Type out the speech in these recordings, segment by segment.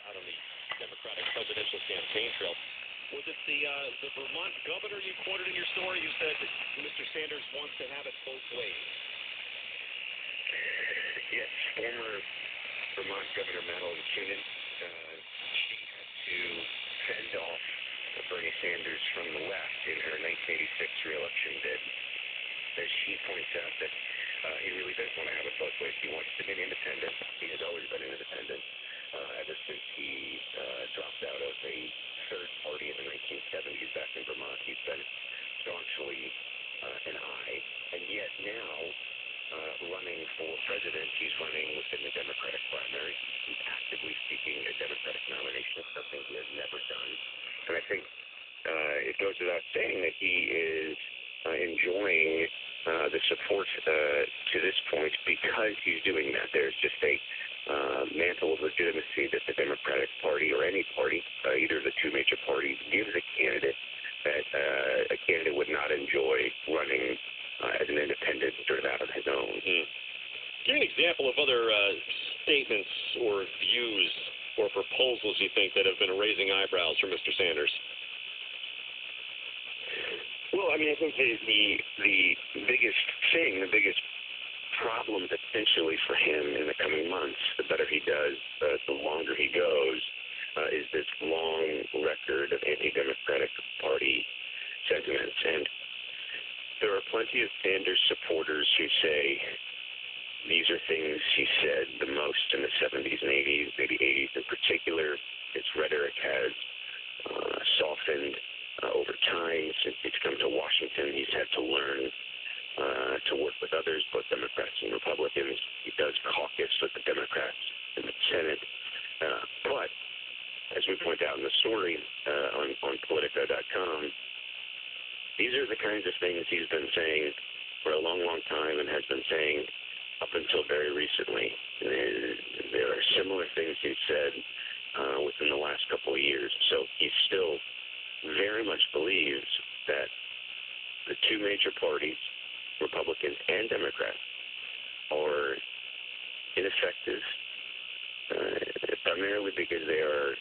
out on the Democratic presidential campaign trail. Was it the Vermont governor you quoted in your story? You said that Mr. Sanders wants to have it both ways. Yes, former Vermont Governor Madeline Kunin, she had to fend off Bernie Sanders from the left in her 1986 reelection bid. As she points out that he really does want to have it both ways. He wants to be an independent. He has always been an independent ever since he dropped out of a third party in the 1970s back in Vermont. He's been staunchly an I, and yet now running for president, he's running within the Democratic primary. He's actively seeking a Democratic nomination, something he has never done. And I think it goes without saying that he is enjoying the support to this point because he's doing that. There's just a mantle of legitimacy that the Democratic Party or any party, either of the two major parties, gives a candidate that a candidate would not enjoy running as an independent or that of his own. Give me an example of other statements or views or proposals you think that have been raising eyebrows for Mr. Sanders. Well, I mean, I think the biggest thing, the biggest problem potentially for him in the coming months, the better he does, the longer he goes, is this long record of anti-Democratic Party sentiments. And there are plenty of Sanders supporters who say these are things he said the most in the 70s and 80s, maybe 80s in particular. His rhetoric has softened over time since he's come to Washington. He's had to learn to work with others, both Democrats and Republicans. He does caucus with the Democrats in the Senate. But, as we point out in the story on politico.com, these are the kinds of things he's been saying for a long, long time and has been saying up until very recently. There are similar things he's said within the last couple of years. So he still very much believes that the two major parties, Republicans and Democrats, are ineffective primarily because they are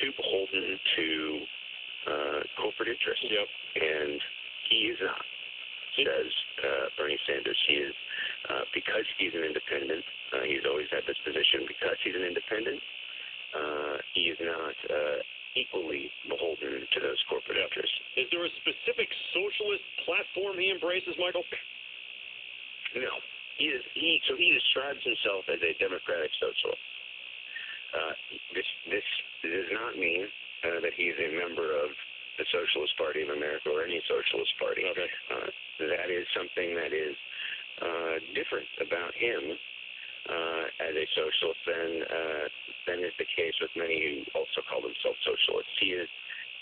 too beholden to corporate interests. Yep. And he is not, says Bernie Sanders. He is, because he's an independent, he's always had this position, because he's an independent, he is not equally beholden to those corporate interests. Is there a specific socialist platform he embraces, Michael? No. So he describes himself as a democratic socialist. This does not mean that he's a member of the Socialist Party of America or any socialist party. Okay. That is something that is different about him as a socialist than is the case with many who also call themselves socialists. He is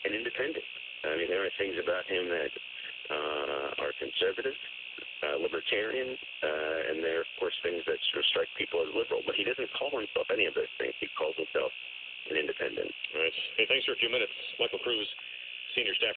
an independent. I mean, there are things about him that are conservative, libertarian, and there are, of course, things that sort of strike people as liberal. But he doesn't call himself any of those things. He calls himself an independent. All right. Hey, thanks for a few minutes. Michael Cruz, senior staff.